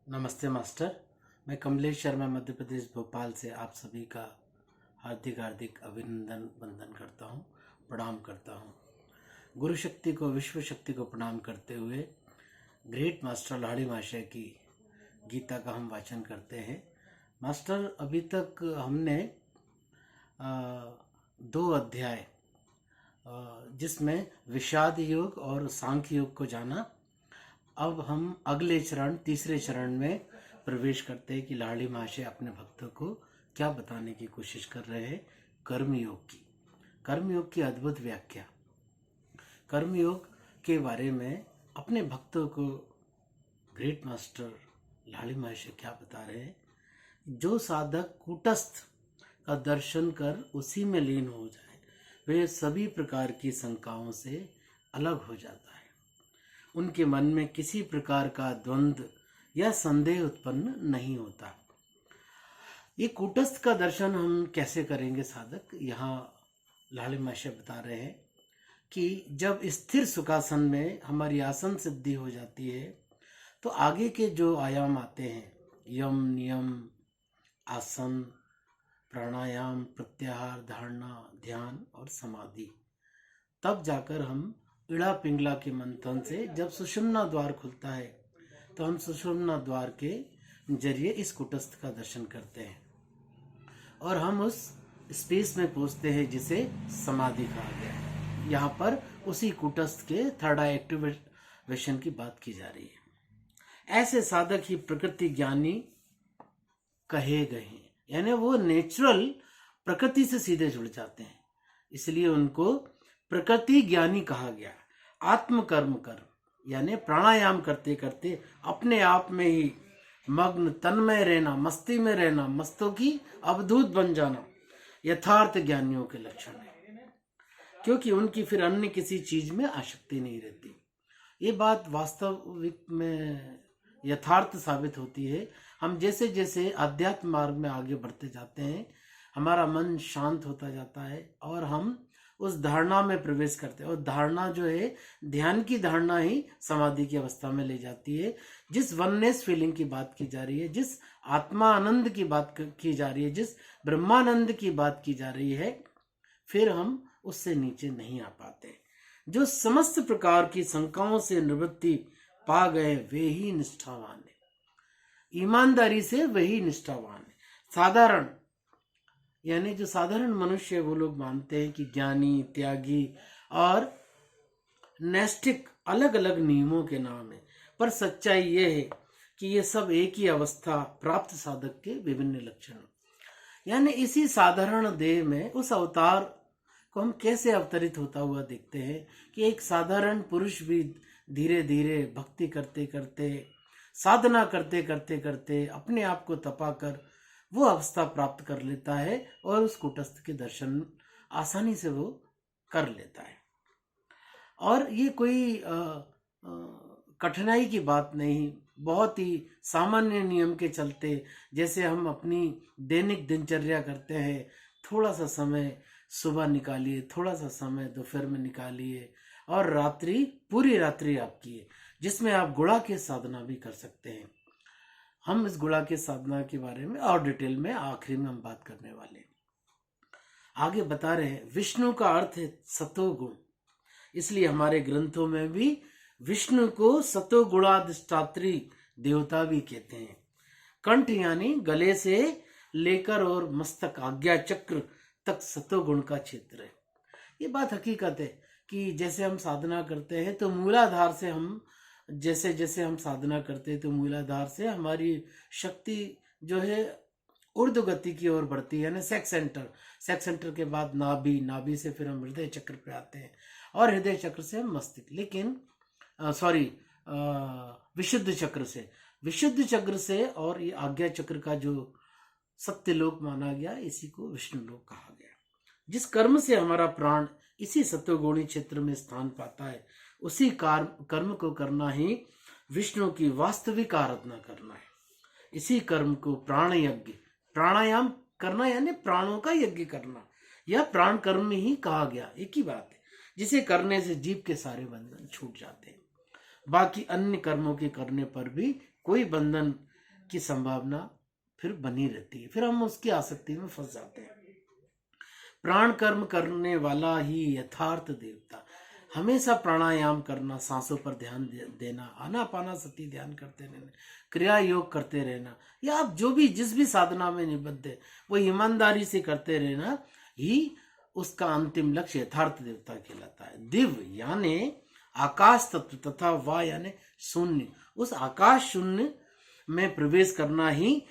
नमस्ते मास्टर। मैं कमलेश शर्मा मध्य प्रदेश भोपाल से आप सभी का हार्दिक हार्दिक अभिनंदन वंदन करता हूँ, प्रणाम करता हूँ। गुरु शक्ति को, विश्व शक्ति को प्रणाम करते हुए ग्रेट मास्टर लाहिड़ी महाशय की गीता का हम वाचन करते हैं। मास्टर, अभी तक हमने 2 अध्याय जिसमें विषाद योग और सांख्य योग को जाना। अब हम अगले चरण, तीसरे चरण में प्रवेश करते हैं कि लाहिड़ी महाशय अपने भक्तों को क्या बताने की कोशिश कर रहे हैं। कर्मयोग की अद्भुत व्याख्या। कर्मयोग के बारे में अपने भक्तों को ग्रेट मास्टर लाहिड़ी महाशय क्या बता रहे हैं। जो साधक कूटस्थ का दर्शन कर उसी में लीन हो जाए, वे सभी प्रकार की शंकाओं से अलग हो जाता है। उनके मन में किसी प्रकार का द्वंद्व या संदेह उत्पन्न नहीं होता। ये कूटस्थ का दर्शन हम कैसे करेंगे साधक? यहाँ लाहिड़ी महाशय बता रहे हैं कि जब स्थिर सुखासन में हमारी आसन सिद्धि हो जाती है तो आगे के जो आयाम आते हैं, यम, नियम, आसन, प्राणायाम, प्रत्याहार, धारणा, ध्यान और समाधि, तब जाकर हम इड़ा पिंगला के मंथन से जब सुषुम्ना द्वार खुलता है तो हम सुषुम्ना द्वार के जरिए इस कुटस्थ का दर्शन करते हैं और हम उस स्पेस में पहुंचते हैं जिसे समाधि कहा गया है। यहाँ पर उसी कुटस्थ के थर्ड आई एक्टिवेशन की बात की जा रही है। ऐसे साधक ही प्रकृति ज्ञानी कहे गए हैं, यानी वो नेचुरल प्रकृति से सीधे जुड़ जाते हैं, इसलिए उनको प्रकृति ज्ञानी कहा गया। आत्मकर्म कर, यानी प्राणायाम करते करते अपने आप में ही मग्न, तन्मय रहना, मस्ती में रहना, मस्तों की अवधूत बन जाना यथार्थ ज्ञानियों के लक्षण है, क्योंकि उनकी फिर अन्य किसी चीज में आसक्ति नहीं रहती। ये बात वास्तविक में यथार्थ साबित होती है। हम जैसे जैसे आध्यात्म मार्ग में आगे बढ़ते जाते हैं, हमारा मन शांत होता जाता है और हम उस धारणा में प्रवेश करते हैं। और धारणा जो है, ध्यान की धारणा ही समाधि की अवस्था में ले जाती है। जिस वननेस फीलिंग की बात की जा रही है, जिस आत्मा आनंद की बात की जा रही है, जिस ब्रह्मानंद की बात की जा रही है, फिर हम उससे नीचे नहीं आ पाते। जो समस्त प्रकार की शंकाओं से निवृत्ति पा गए वे ही निष्ठावान है। ईमानदारी से वही निष्ठावान है। साधारण, यानी जो साधारण मनुष्य है, वो लोग मानते हैं कि ज्ञानी, त्यागी और नैष्ठिक अलग अलग नियमों के नाम है, पर सच्चाई ये है कि ये सब एक ही अवस्था प्राप्त साधक के विभिन्न लक्षण। यानी इसी साधारण देह में उस अवतार को हम कैसे अवतरित होता हुआ देखते हैं कि एक साधारण पुरुष भी धीरे धीरे भक्ति करते करते, साधना करते करते करते अपने आप को तपाकर वो अवस्था प्राप्त कर लेता है और उस कुटस्थ के दर्शन आसानी से वो कर लेता है। और ये कोई कठिनाई की बात नहीं, बहुत ही सामान्य नियम के चलते, जैसे हम अपनी दैनिक दिनचर्या करते हैं, थोड़ा सा समय सुबह निकालिए, थोड़ा सा समय दोपहर में निकालिए और रात्रि, पूरी रात्रि आपकी है, जिसमें आप गुणा के साधना भी कर सकते हैं। हम इस गुणा के साधना के बारे में और डिटेल में आखिरी में हम बात करने वाले हैं। आगे बता रहे हैं, विष्णु का अर्थ है सतोगुण, इसलिए हमारे ग्रंथों में भी विष्णु को सतोगुणाधिष्ठात्री देवता भी कहते हैं। कंठ यानी गले से लेकर और मस्तक, आज्ञा चक्र तक सतोगुण का क्षेत्र है। ये बात हकीकत है कि जैसे हम साधना करते हैं तो मूलाधार से हम जैसे जैसे हम साधना करते हैं तो मूलाधार से हमारी शक्ति जो है ऊर्ध्व गति की ओर बढ़ती है, यानी सेक्स सेंटर के बाद नाभि, नाभि से फिर हम हृदय चक्र पे आते हैं और हृदय चक्र से हम मस्तिष्क, लेकिन विशुद्ध चक्र से और ये आज्ञा चक्र का जो सत्यलोक माना गया, इसी को विष्णु लोक कहा गया। जिस कर्म से हमारा प्राण इसी सत्वगुणी क्षेत्र में स्थान पाता है, उसी कर्म को करना ही विष्णु की वास्तविक आराधना करना है। इसी कर्म को प्राण यज्ञ, प्राणायाम करना यानी प्राणों का यज्ञ करना, यह प्राण कर्म ही कहा गया। एक ही बात है, जिसे करने से जीव के सारे बंधन छूट जाते हैं। बाकी अन्य कर्मों के करने पर भी कोई बंधन की संभावना फिर बनी रहती है, फिर हम उसकी आसक्ति में फंस जाते हैं। प्राण कर्म करने वाला ही यथार्थ देवता। हमेशा प्राणायाम करना, सांसों पर ध्यान देना, आनापाना सती ध्यान करते रहना, क्रिया योग करते रहना, या आप जो भी जिस भी साधना में निबद्ध है वो ईमानदारी से करते रहना ही उसका अंतिम लक्ष्य यथार्थ देवता कहलाता है। दिव्य यानी आकाश तत्व तथा वा यानी शून्य, उस आकाश शून्य में प्रवेश करना ही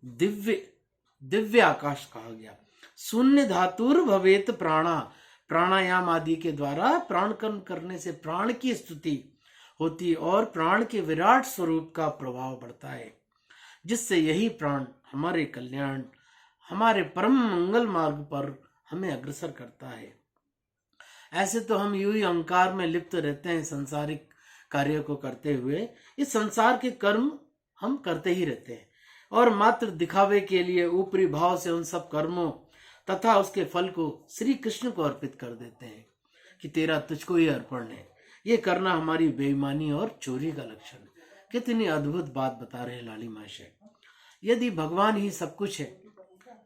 दिव्य आकाश कहा गया। शून्य धातुर भवेत प्राणा, प्राणायाम आदि के द्वारा प्राण कर्म करने से प्राण की स्तुति होती और प्राण के विराट स्वरूप का प्रभाव बढ़ता है, जिससे यही प्राण हमारे कल्याण, हमारे परम मंगल मार्ग पर हमें अग्रसर करता है। ऐसे तो हम यूं ही अहंकार में लिप्त रहते हैं, संसारिक कार्य को करते हुए इस संसार के कर्म हम करते ही रहते हैं और मात्र दिखावे के लिए ऊपरी भाव से उन सब कर्मों तथा उसके फल को श्री कृष्ण को अर्पित कर देते हैं कि तेरा तुझको ही अर्पण है। ये करना हमारी बेईमानी और चोरी का लक्षण है। कितनी अद्भुत बात बता रहे लाली महाशय। यदि भगवान ही सब कुछ है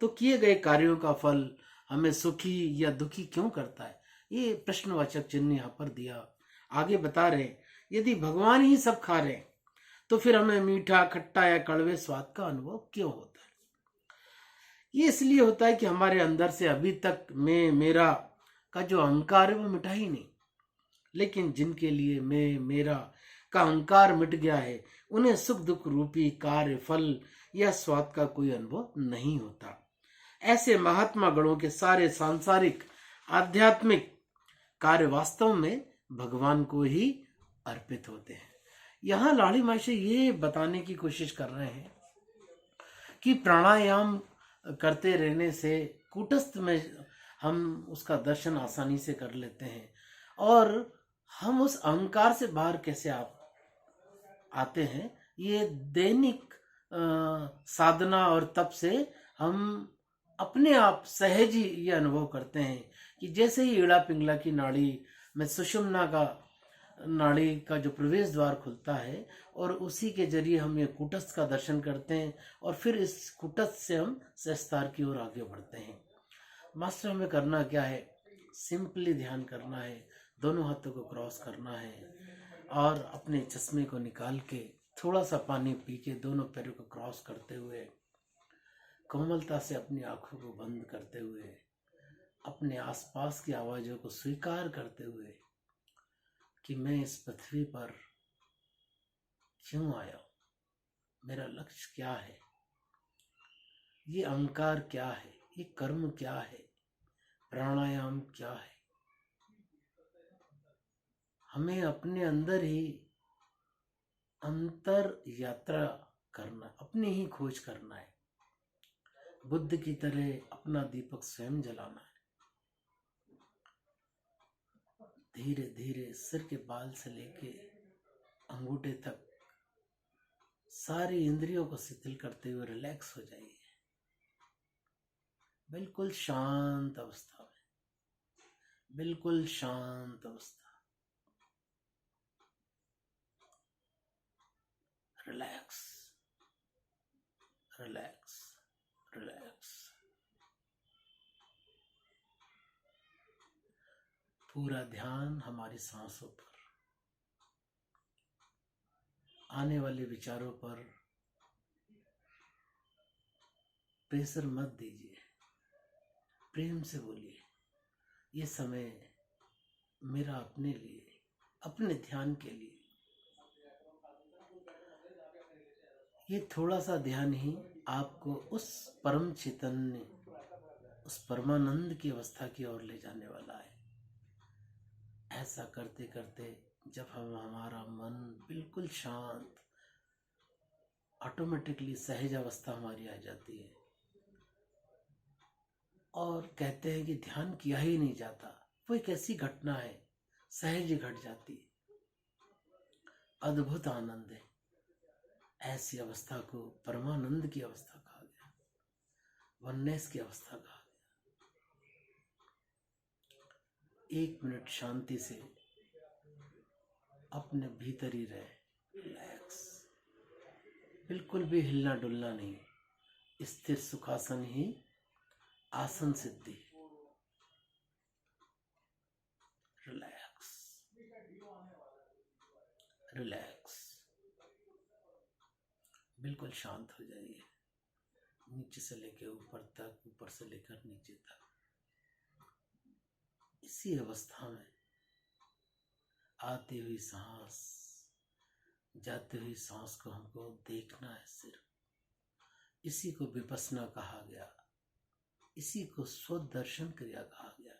तो किए गए कार्यों का फल हमें सुखी या दुखी क्यों करता है? ये प्रश्नवाचक चिन्ह यहाँ पर दिया। आगे बता रहे यदि भगवान ही सब खा रहे तो फिर हमें मीठा, खट्टा या कड़वे स्वाद का अनुभव क्यों होता है? ये इसलिए होता है कि हमारे अंदर से अभी तक मैं मेरा का जो अहंकार है वो मिटा ही नहीं। लेकिन जिनके लिए मैं मेरा का अहंकार मिट गया है उन्हें सुख दुख रूपी कार्य, फल या स्वाद का कोई अनुभव नहीं होता। ऐसे महात्मा गणों के सारे सांसारिक आध्यात्मिक कार्य वास्तव में भगवान को ही अर्पित होते हैं। यहाँ लाड़ी महर्षि ये बताने की कोशिश कर रहे हैं कि प्राणायाम करते रहने से कूटस्थ में हम उसका दर्शन आसानी से कर लेते हैं और हम उस अहंकार से बाहर कैसे आते हैं। ये दैनिक साधना और तप से हम अपने आप सहज ही ये अनुभव करते हैं कि जैसे ही ईड़ा पिंगला की नाड़ी में सुषुम्ना का नाड़ी का जो प्रवेश द्वार खुलता है और उसी के जरिए हम ये कूटस्थ का दर्शन करते हैं और फिर इस कूटस्थ से हम सहस्तार की ओर आगे बढ़ते हैं। मास्टर हमें करना क्या है? सिंपली ध्यान करना है, दोनों हाथों को क्रॉस करना है और अपने चश्मे को निकाल के थोड़ा सा पानी पी के दोनों पैरों को क्रॉस करते हुए कोमलता से अपनी आंखों को बंद करते हुए अपने आसपास की आवाजों को स्वीकार करते हुए कि मैं इस पृथ्वी पर क्यों आया, मेरा लक्ष्य क्या है, ये अहंकार क्या है, ये कर्म क्या है, प्राणायाम क्या है। हमें अपने अंदर ही अंतर यात्रा करना, अपनी ही खोज करना है। बुद्ध की तरह अपना दीपक स्वयं जलाना है। धीरे धीरे सिर के बाल से लेके अंगूठे तक सारी इंद्रियों को शिथिल करते हुए रिलैक्स हो जाइए, बिल्कुल शांत अवस्था में, बिल्कुल शांत अवस्था। Relax relax relax. पूरा ध्यान हमारी सांसों पर, आने वाले विचारों पर प्रेशर मत दीजिए, प्रेम से बोलिए ये समय मेरा अपने लिए, अपने ध्यान के लिए। ये थोड़ा सा ध्यान ही आपको उस परम चैतन्य, उस परमानंद की अवस्था की ओर ले जाने वाला है। ऐसा करते करते जब हमारा मन बिल्कुल शांत, ऑटोमेटिकली सहज अवस्था हमारी आ जाती है और कहते हैं कि ध्यान किया ही नहीं जाता, वो एक ऐसी घटना है सहज घट जाती है। अद्भुत आनंद है। ऐसी अवस्था को परमानंद की अवस्था कहा गया, वननेस की अवस्था कहा गया। 1 मिनट शांति से अपने भीतर ही रहे, रिलैक्स। बिल्कुल भी हिलना डुलना नहीं, स्थिर सुखासन ही आसन सिद्धि। रिलैक्स रिलैक्स, बिल्कुल शांत हो जाइए, नीचे से लेकर ऊपर तक, ऊपर से लेकर नीचे तक। इसी अवस्था में आती हुई सांस, जाती हुई सांस को हमको देखना है सिर्फ। इसी को विपस्सना कहा गया, इसी को स्वदर्शन क्रिया कहा गया,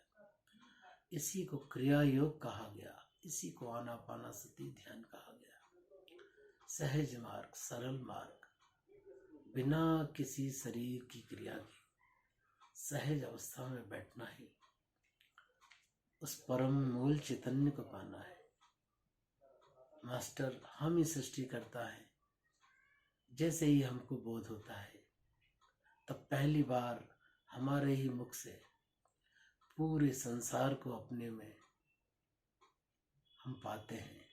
इसी को क्रिया योग कहा गया, इसी को आनापानसति ध्यान कहा गया। सहज मार्ग, सरल मार्ग, बिना किसी शरीर की क्रिया के सहज अवस्था में बैठना ही उस परम मूल चैतन्य को पाना है। मास्टर हम ही सृष्टि करता है। जैसे ही हमको बोध होता है तब पहली बार हमारे ही मुख से पूरे संसार को अपने में हम पाते हैं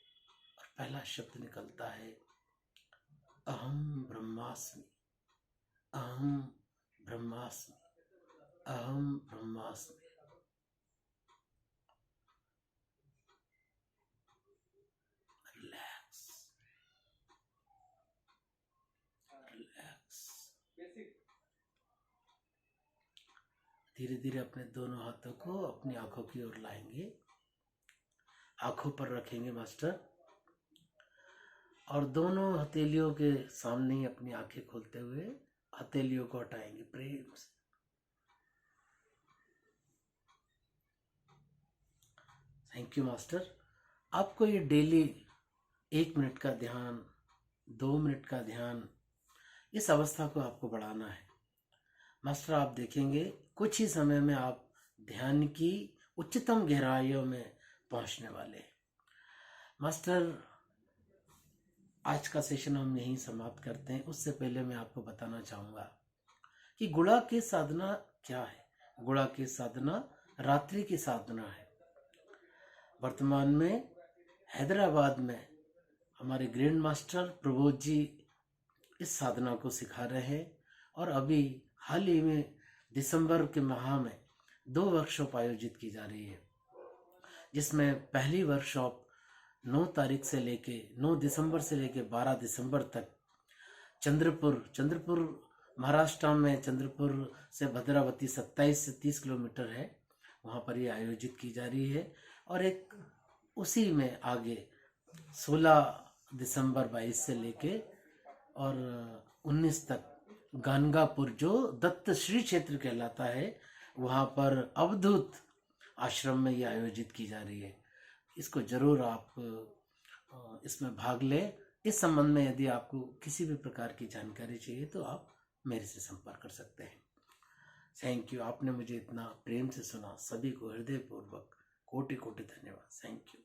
और पहला शब्द निकलता है अहम ब्रह्मास्मि, अहम ब्रह्मास्मि, अहम ब्रह्मास्मि। Relax relax. धीरे धीरे अपने दोनों हाथों को अपनी आंखों की ओर लाएंगे, आंखों पर रखेंगे मास्टर, और दोनों हथेलियों के सामने ही अपनी आंखें खोलते हुए हथेलियों को हटाएंगे प्रेम से। Thank you master. आपको ये डेली 1 मिनट का ध्यान, 2 मिनट का ध्यान, इस अवस्था को आपको बढ़ाना है मास्टर। आप देखेंगे कुछ ही समय में आप ध्यान की उच्चतम गहराइयों में पहुंचने वाले हैं। मास्टर आज का सेशन हम यहीं समाप्त करते हैं। उससे पहले मैं आपको बताना चाहूँगा कि गुड़ा की साधना क्या है। गुड़ा की साधना रात्रि की साधना है। वर्तमान में हैदराबाद में हमारे ग्रैंड मास्टर प्रबोध जी इस साधना को सिखा रहे हैं और अभी हाल ही में दिसंबर के माह में 2 वर्कशॉप आयोजित की जा रही है, जिसमें पहली वर्कशॉप 9 दिसंबर से लेके 12 दिसंबर तक चंद्रपुर महाराष्ट्र में, चंद्रपुर से भद्रावती 27 से 30 किलोमीटर है, वहाँ पर ये आयोजित की जा रही है। और एक उसी में आगे 16 दिसंबर 22 से लेके और 19 तक गानगापुर जो दत्त श्री क्षेत्र कहलाता है, वहाँ पर अवधूत आश्रम में ये आयोजित की जा रही है। इसको जरूर आप इसमें भाग लें। इस संबंध में यदि आपको किसी भी प्रकार की जानकारी चाहिए तो आप मेरे से संपर्क कर सकते हैं। थैंक यू, आपने मुझे इतना प्रेम से सुना। सभी को हृदयपूर्वक कोटि कोटि धन्यवाद। Thank you.